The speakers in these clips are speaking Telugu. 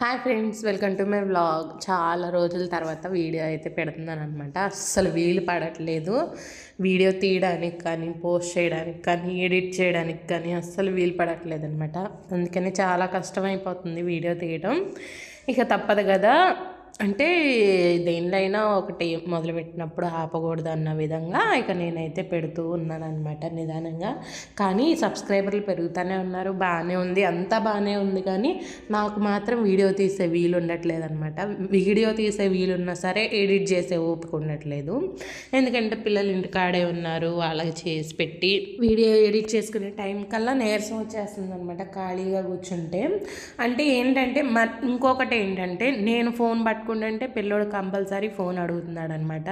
Hi friends, welcome to my vlog. చాలా రోజుల తర్వాత వీడియో అయితే పెడుతున్నాను అనమాట. అస్సలు వీలు పడట్లేదు వీడియో తీయడానికి కానీ, పోస్ట్ చేయడానికి కానీ, ఎడిట్ చేయడానికి కానీ అస్సలు వీలు పడట్లేదు అనమాట. అందుకని చాలా కష్టమైపోతుంది వీడియో తీయడం. ఇక తప్పదు కదా, అంటే దేనిలో ఒకటి మొదలుపెట్టినప్పుడు ఆపకూడదు అన్న విధంగా ఇక నేనైతే పెడుతూ ఉన్నాను అనమాట నిదానంగా. కానీ సబ్స్క్రైబర్లు పెరుగుతూనే ఉన్నారు, బాగానే ఉంది, అంతా బాగానే ఉంది. కానీ నాకు మాత్రం వీడియో తీసే వీలు ఉండట్లేదు అనమాట. వీడియో తీసే వీలున్నా సరే ఎడిట్ చేసే ఓపిక ఉండట్లేదు. ఎందుకంటే పిల్లలు ఇంటికాడే ఉన్నారు, వాళ్ళకి చేసి పెట్టి వీడియో ఎడిట్ చేసుకునే టైం కల్లా నీరసం వచ్చేస్తుంది అనమాట ఖాళీగా కూర్చుంటే. అంటే ఏంటంటే ఇంకొకటి ఏంటంటే, నేను ఫోన్ పట్టుకుంటే పిల్లోడు కంపల్సరీ ఫోన్ అడుగుతున్నాడు అనమాట.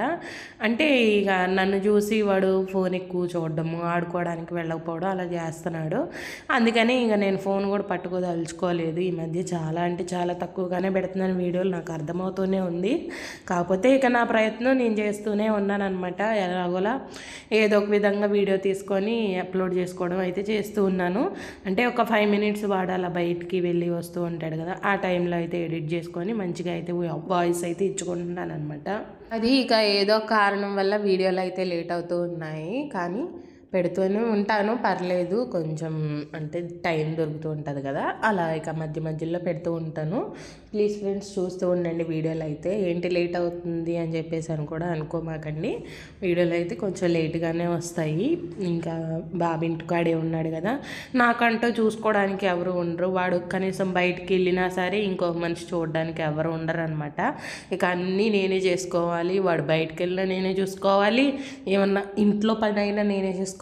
అంటే ఇక నన్ను చూసి వాడు ఫోన్ ఎక్కువ చూడడము, ఆడుకోవడానికి వెళ్ళకపోవడం అలా చేస్తున్నాడు. అందుకని ఇక నేను ఫోన్ కూడా పట్టుకోదలుచుకోలేదు. ఈ మధ్య చాలా అంటే చాలా తక్కువగానే పెడుతున్నాను వీడియోలు, నాకు అర్థమవుతూనే ఉంది. కాకపోతే ఇక నా ప్రయత్నం నేను చేస్తూనే ఉన్నాను అనమాట. ఎలాగోలా ఏదో ఒక విధంగా వీడియో తీసుకొని అప్లోడ్ చేసుకోవడం అయితే చేస్తూ ఉన్నాను. అంటే ఒక 5 minutes వాడు అలా బయటికి వెళ్ళి వస్తూ ఉంటాడు కదా, ఆ టైంలో అయితే ఎడిట్ చేసుకొని మంచిగా అయితే వాయిస్ అయితే ఇచ్చుకుంటున్నాను అనమాట. అది ఇక ఏదో కారణం వల్ల వీడియోలు అయితే లేట్ అవుతూ ఉన్నాయి, కానీ పెడుతూనే ఉంటాను, పర్లేదు. కొంచెం అంటే టైం దొరుకుతూ ఉంటుంది కదా, అలా ఇక మధ్య మధ్యలో పెడుతూ ఉంటాను. ప్లీజ్ ఫ్రెండ్స్, చూస్తూ ఉండండి వీడియోలు అయితే. ఏంటి లేట్ అవుతుంది అని చెప్పేసి అని కూడా అనుకోమాకండి. వీడియోలు అయితే కొంచెం లేట్గానే వస్తాయి. ఇంకా బాబు ఇంటికాడే ఉన్నాడు కదా, నాకంటూ చూసుకోవడానికి ఎవరు ఉండరు. వాడు కనీసం బయటికి వెళ్ళినా సరే ఇంకొక మనిషి చూడడానికి ఎవరు ఉండరు అనమాట. ఇక అన్నీ నేనే చేసుకోవాలి. వాడు బయటికి వెళ్ళినా నేనే చూసుకోవాలి, ఏమన్నా ఇంట్లో పని అయినా నేనే చేసుకోవాలి,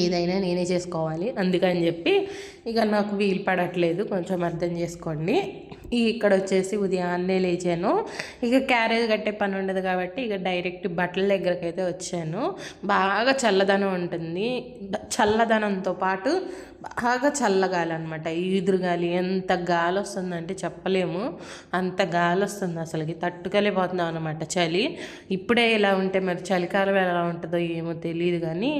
ఏదైనా నేనే చేసుకోవాలి. అందుకని చెప్పి ఇక నాకు వీలు పడట్లేదు, కొంచెం అర్థం చేసుకోండి. ఇక్కడ వచ్చేసి ఉదయాన్నే లేచాను. ఇక క్యారేజ్ కట్టే పని ఉండదు కాబట్టి ఇక డైరెక్ట్ బట్టల దగ్గరకు అయితే వచ్చాను. బాగా చల్లదనం ఉంటుంది, చల్లదనంతో పాటు బాగా చల్లగాలి అనమాట. ఈదురుగాలి, ఎంత గాలి వస్తుందంటే చెప్పలేము, అంత గాలి వస్తుంది. అసలుకి తట్టుకోలేకపోతున్నాం అనమాట చలి. ఇప్పుడే ఇలా ఉంటే మరి చలికాలం ఎలా ఉంటుందో ఏమో తెలియదు. కానీ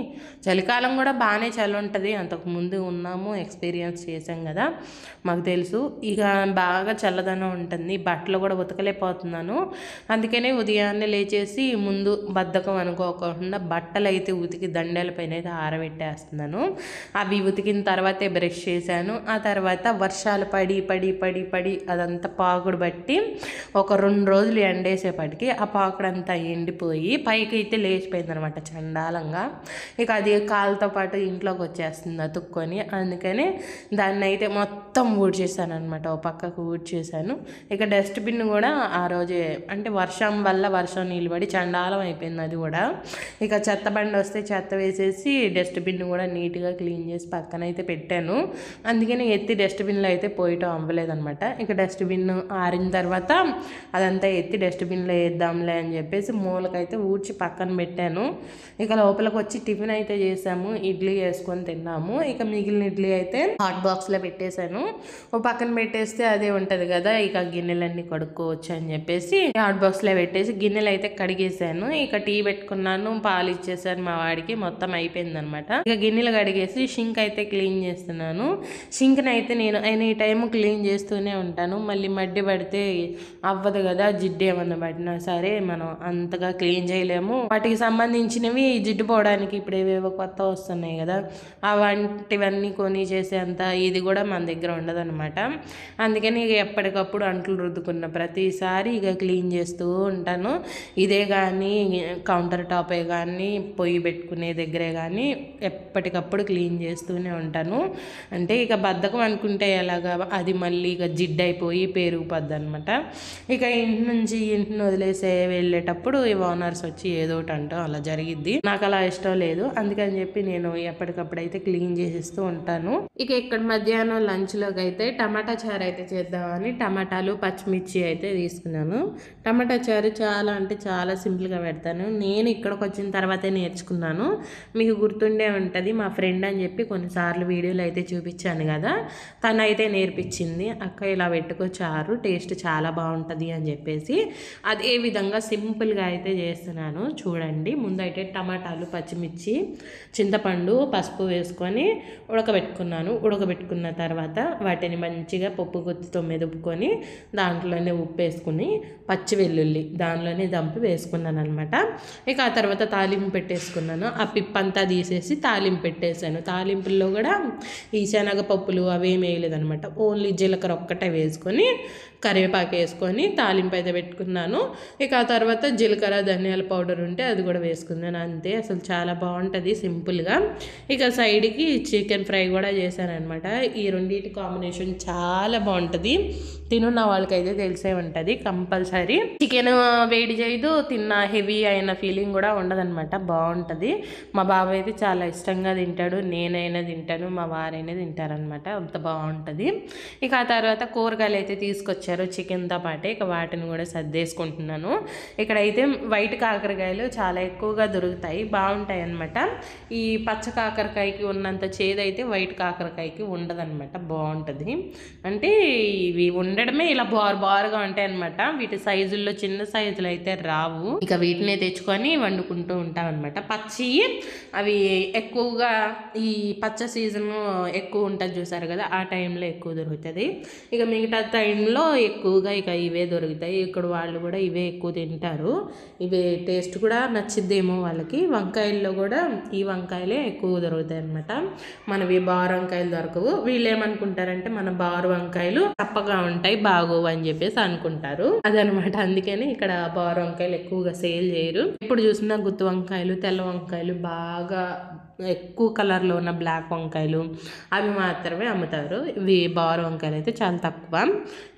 చలికాలం కూడా బాగానే చలి ఉంటుంది, అంతకుముందు ఉన్నాము, ఎక్స్పీరియన్స్ చేసాం కదా, మాకు తెలుసు. ఇక బాగా చల్లదనం ఉంటుంది, బట్టలు కూడా ఉతకలేకపోతున్నాను. అందుకనే ఉదయాన్నే లేచేసి ముందు బద్ధకం అనుకోకుండా బట్టలు అయితే ఉతికి దండేల పైన అయితే ఆరబెట్టేస్తున్నాను. అవి ఉతికిన తర్వాతే బ్రష్ చేశాను. ఆ తర్వాత వర్షాలు పడి పడి పడి పడి అదంతా పాకుడు బట్టి ఒక 2 రోజులు ఎండేసేపటికి ఆ పాకుడు అంతా ఎండిపోయి పైకి అయితే లేచిపోయింది అనమాట చండాలంగా. ఇక అది కాలుతో పాటు ఇంట్లోకి వచ్చేస్తుంది అతుక్కొని. అందుకని దాన్ని అయితే మొత్తం ఊడ్చేసాను అనమాట, ఓ పక్కకు ఊడ్చేసాను. ఇక డస్ట్బిన్ కూడా ఆ రోజే అంటే వర్షం వల్ల వర్షం నీళ్ళు పడి చండాలం అయిపోయింది అది కూడా. ఇక చెత్త బండి వస్తే చెత్త వేసేసి డస్ట్బిన్ కూడా నీట్గా క్లీన్ చేసి పక్కన అయితే పెట్టాను. అందుకని ఎత్తి డస్ట్బిన్లో అయితే పోయటం అవ్వలేదన్నమాట. ఇక డస్ట్బిన్ ఆరిన తర్వాత అదంతా ఎత్తి డస్ట్బిన్లో వేద్దాంలే అని చెప్పేసి మూలకైతే ఊడ్చి పక్కన పెట్టాను. ఇక లోపలికి వచ్చి టిఫిన్ అయితే చేసాము, ఇడ్లీ వేసుకొని తిన్నాము. ఇక మిగిలిన ఇడ్లీ అయితే హాట్ బాక్స్లో పెట్టేశాను. ఓ పక్కన పెట్టేస్తే అదే ఉంటుంది కదా, ఇక గిన్నెలన్నీ కడుక్కోవచ్చు అని చెప్పేసి హాట్ బాక్స్లో పెట్టేసి గిన్నెలు అయితే కడిగేసాను. ఇక టీ పెట్టుకున్నాను, పాలు ఇచ్చేసాను మా వాడికి, మొత్తం అయిపోయింది అనమాట. ఇక గిన్నెలు కడిగేసి షింక్ అయితే క్లీన్ చేస్తున్నాను. షింక్ని అయితే నేను ఎనీ టైం క్లీన్ చేస్తూనే ఉంటాను. మళ్ళీ మడ్డి పడితే అవ్వదు కదా, జిడ్డు ఏమన్నా పడినా సరే మనం అంతగా క్లీన్ చేయలేము. వాటికి సంబంధించినవి జిడ్డు పోవడానికి ఇప్పుడు ఏవేవో కొత్త వస్తున్నాయి కదా, అలాంటివన్నీ కొని చేసేంత ఇది కూడా మన దగ్గర ఉండదు అనమాట. అందుకని ఇక ఎప్పటికప్పుడు అంట్లు రుద్దుకున్న ప్రతిసారి ఇక క్లీన్ చేస్తూ ఉంటాను. ఇదే కానీ కౌంటర్ టాపే కానీ పొయ్యి పెట్టుకునే దగ్గరే కానీ ఎప్పటికప్పుడు క్లీన్ చేస్తూనే ఉంటాను. అంటే ఇక బద్ధకం అనుకుంటే ఎలాగా, అది మళ్ళీ ఇక జిడ్డు అయిపోయి పెరిగిపోద్ది అనమాట. ఇక ఇంటిని వదిలేసే వెళ్ళేటప్పుడు ఈ ఓనర్స్ వచ్చి ఏదో ఒకటి అంటాం, అలా జరిగిద్ది. నాకు అలా ఇష్టం లేదు, అందుకని చెప్పి నేను ఎప్పటికప్పుడు అయితే క్లీన్ చేసేస్తూ ఉంటాను. ఇక ఇక్కడ మధ్యాహ్నం లంచ్లోకి అయితే టమాటా చారు అయితే చేద్దామని టమాటాలు పచ్చిమిర్చి అయితే తీసుకున్నాను. టమాటా చారు చాలా అంటే చాలా సింపుల్గా పెడతాను. నేను ఇక్కడికి వచ్చిన తర్వాతే నేర్చుకున్నాను. మీకు గుర్తుండే ఉంటుంది, మా ఫ్రెండ్ అని చెప్పి కొన్నిసార్లు వీడియోలు అయితే చూపించాను కదా, తను అయితే నేర్పించింది. అక్క ఇలా పెట్టుకో చారు, టేస్ట్ చాలా బాగుంటుంది అని చెప్పేసి అదే విధంగా సింపుల్గా అయితే చేస్తున్నాను. చూడండి, ముందైతే టమాటాలు పచ్చిమిర్చి చింతపండు పసుపు వేసుకొని ఉడకబెట్టుకున్నాను. ఉడకబెట్టుకున్న తర్వాత వాటిని మంచిగా పప్పు గుత్తితో మీద మెదుపుకొని దాంట్లోనే ఉప్పు వేసుకుని పచ్చి వెల్లుల్లి దానిలోనే దంపి వేసుకున్నాను అనమాట. ఇక ఆ తర్వాత తాలింపు పెట్టేసుకున్నాను. ఆ పిప్పంతా తీసేసి తాలింపు పెట్టేశాను. తాలింపుల్లో కూడా ఈ శనగపప్పులు అవేమి వేయలేదనమాట. ఓన్లీ జీలకర్ర ఒక్కటే వేసుకొని కరివేపాకు వేసుకొని తాలింపు అయితే పెట్టుకున్నాను. ఇక ఆ తర్వాత జీలకర్ర ధనియాల పౌడర్ ఉంటే అది కూడా వేసుకున్నాను. అంతే, అసలు చాలా బాగుంటుంది సింపుల్గా. ఇక సైడ్కి చికెన్ ఫ్రై కూడా చేశాను అనమాట. ఈ రెండింటి కాంబినేషన్ చాలా బాగుంటుంది. తినున్న వాళ్ళకైతే తెలిసే ఉంటుంది కంపల్సరీ. చికెన్ వేడి చేయదు, తిన్న హెవీ అయిన ఫీలింగ్ కూడా ఉండదన్నమాట. బాగుంటుంది. మా బాబు అయితే చాలా ఇష్టంగా తింటాడు, నేనైనా తింటాను, మా వారైనా తింటారనమాట. అంత బాగుంటుంది. ఇక ఆ తర్వాత కూరగాయలు అయితే తీసుకొచ్చారు చికెన్తో పాటే. ఇక వాటిని కూడా సర్దేసుకుంటున్నాను. ఇక్కడైతే వైట్ కాకరకాయలు చాలా ఎక్కువగా దొరుకుతాయి, బాగుంటాయి అన్నమాట. ఈ పచ్చ కాకరకాయకి ఉన్నంత చేదైతే వైట్ కాకరకాయకి ఉండదన్నమాట. బాగుంటుంది. అంటే ఇవి ఉండడమే ఇలా బారుగా ఉంటాయి అనమాట. వీటి సైజుల్లో చిన్న సైజులు అయితే రావు. ఇక వీటిని తెచ్చుకొని వండుకుంటూ ఉంటాం అనమాట. పచ్చి అవి ఎక్కువగా ఈ పచ్చ సీజన్ ఎక్కువ ఉంటుంది చూసారు కదా, ఆ టైంలో ఎక్కువ దొరుకుతుంది. ఇక మిగతా టైంలో ఎక్కువగా ఇక ఇవే దొరుకుతాయి. ఇక్కడ వాళ్ళు కూడా ఇవే ఎక్కువ తింటారు. ఇవే టేస్ట్ కూడా నచ్చిద్దేమో వాళ్ళకి. వంకాయల్లో కూడా ఈ వంకాయలే ఎక్కువ దొరుకుతాయి అనమాట. మనవి బారు వంకాయలు దొరకవు. వీళ్ళు ఏమనుకుంటారంటే మన బారు వంకాయలు చప్పగా ఉంటాయి, బాగోవు అని చెప్పేసి అనుకుంటారు. అదనమాట. అందుకని ఇక్కడ బారు వంకాయలు ఎక్కువగా సేల్ చేయరు. ఇప్పుడు చూసిన గుత్తి వంకాయలు, తెల్ల వంకాయలు, బాగా ఎక్కువ కలర్లో ఉన్న బ్లాక్ వంకాయలు అవి మాత్రమే అమ్ముతారు. ఇవి బారు వంకాయలు అయితే చాలా తక్కువ.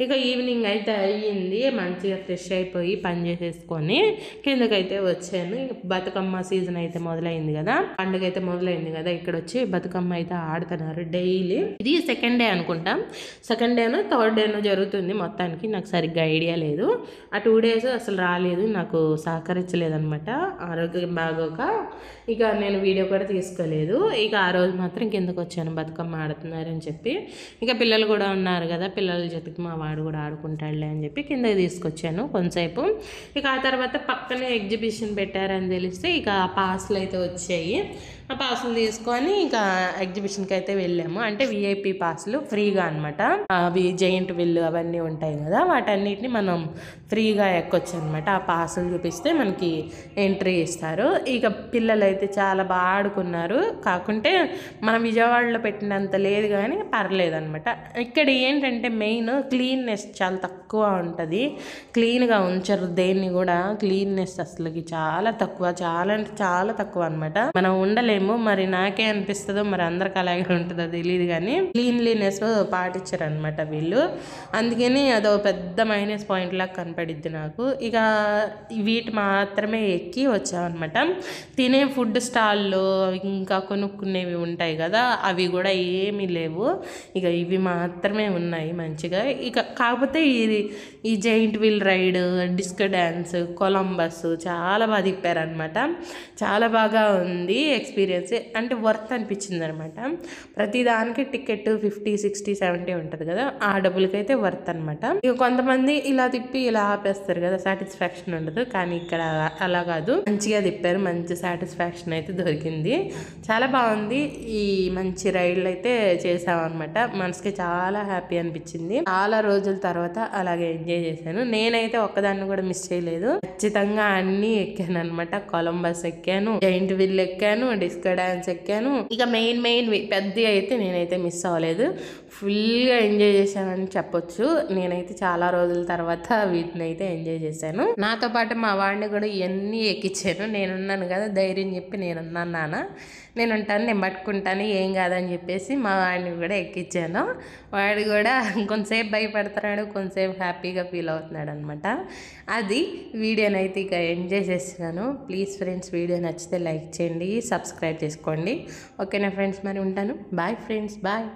ఇక ఈవినింగ్ అయితే అయ్యింది, మంచిగా ఫ్రెష్ అయిపోయి పని చేసేసుకొని కిందకైతే వచ్చాను. బతుకమ్మ సీజన్ అయితే మొదలైంది కదా, పండుగ అయితే మొదలైంది కదా, ఇక్కడ వచ్చి బతుకమ్మ అయితే ఆడుతున్నారు డైలీ. ఇది సెకండ్ డే అనుకుంటా, సెకండ్ డేనో థర్డ్ డేనో జరుగుతుంది మొత్తానికి. నాకు సరిగ్గా ఐడియా లేదు. ఆ 2 days అసలు రాలేదు, నాకు సహకరించలేదనమాట ఆరోగ్యం బాగోక. ఇక నేను వీడియో కూడా తీసుకోలేదు. ఇక ఆ రోజు మాత్రం కిందకు వచ్చాను బతుకమ్మ ఆడుతున్నారని చెప్పి. ఇక పిల్లలు కూడా ఉన్నారు కదా, పిల్లల జతకి మా వాడు కూడా ఆడుకుంటాడులే అని చెప్పి కిందకి తీసుకొచ్చాను కొంతసేపు. ఇక ఆ తర్వాత పక్కనే ఎగ్జిబిషన్ పెట్టారని తెలిస్తే ఇక పాస్లు అయితే వచ్చాయి. ఆ పాసులు తీసుకొని ఇక ఎగ్జిబిషన్కి అయితే వెళ్ళాము. అంటే విఐపి పాసులు ఫ్రీగా అనమాట. అవి జైంట్ విల్లు అవన్నీ ఉంటాయి కదా, వాటన్నిటిని మనం ఫ్రీగా ఎక్కొచ్చు అనమాట. ఆ పాసులు చూపిస్తే మనకి ఎంట్రీ ఇస్తారు. ఇక పిల్లలు అయితే చాలా బాగా ఆడుకున్నారు. కాకుంటే మన విజయవాడలో పెట్టినంత లేదు కానీ పర్లేదు అనమాట. ఇక్కడ ఏంటంటే మెయిన్ క్లీన్నెస్ చాలా తక్కువ ఉంటుంది. క్లీన్గా ఉంచరు దేన్ని కూడా. క్లీన్నెస్ అసలుకి చాలా తక్కువ, చాలా అంటే చాలా తక్కువ అనమాట. మనం ఉండలేము. మరి నాకే అనిపిస్తుందో, మరి అందరికి అలాగే ఉంటుందో తెలియదు కానీ క్లీన్లీనెస్ పాటించరు అనమాట వీళ్ళు. అందుకని అదో పెద్ద మైనస్ పాయింట్ లాగా కనపడిద్ది నాకు. ఇక వీటి మాత్రమే ఎక్కి వచ్చామన్నమాట. తినే ఫుడ్ స్టాల్లో ఇంకా కొనుక్కునేవి ఉంటాయి కదా, అవి కూడా ఏమీ లేవు. ఇక ఇవి మాత్రమే ఉన్నాయి మంచిగా. ఇక కాకపోతే ఈ giant wheel ride, disc dance, Columbus చాలా బాగా తిప్పారనమాట. చాలా బాగా ఉంది ఎక్స్పీరియన్స్. అంటే వర్త్ అనిపించింది అనమాట. ప్రతిదానికి టికెట్ 50, 60, 70 ఉంటుంది కదా, ఆ డబ్బులకైతే వర్త్ అనమాట. ఇక కొంతమంది ఇలా తిప్పి ఇలా ఆపేస్తారు కదా, సాటిస్ఫాక్షన్ ఉండదు. కానీ ఇక్కడ అలా కాదు, మంచిగా తిప్పారు, మంచి సాటిస్ఫాక్షన్ అయితే దొరికింది. చాలా బాగుంది. ఈ మంచి రైడ్లు అయితే చేసామన్నమాట. మనసుకి చాలా హ్యాపీ అనిపించింది. చాలా రోజుల తర్వాత అలాగే ఎంజాయ్ చేశాను. నేనైతే ఒక్కదాన్ని కూడా మిస్ చేయలేదు. ఖచ్చితంగా అన్నీ ఎక్కాను అనమాట. కొలంబస్ ఎక్కాను, జైంట్ విల్ ఎక్కాను, డిస్కో డాన్స్ ఎక్కాను. ఇక మెయిన్ పెద్ద అయితే నేనైతే మిస్ అవ్వలేదు. ఫుల్గా ఎంజాయ్ చేశానని చెప్పొచ్చు. నేనైతే చాలా రోజుల తర్వాత వీటిని అయితే ఎంజాయ్ చేశాను. నాతో పాటు మా వాడిని కూడా ఇవన్నీ ఎక్కించాను. నేనున్నాను కదా, ధైర్యం చెప్పి నేనున్నాను నాన్న, నేను ఉంటాను, నేను పట్టుకుంటాను, ఏం కాదని చెప్పేసి మా వాడిని కూడా ఎక్కించాను. వాడు కూడా కొంతసేపు భయపడుతున్నాడు, కొంతసేపు హ్యాపీగా ఫీల్ అవుతున్నాడు అనమాట. అది వీడియోనైతే ఇక ఎంజాయ్ చేస్తున్నాను. ప్లీజ్ ఫ్రెండ్స్, వీడియో నచ్చితే లైక్ చేయండి, సబ్స్క్రైబ్ చేసుకోండి. ఓకేనా ఫ్రెండ్స్, మరి ఉంటాను. Bye friends, bye.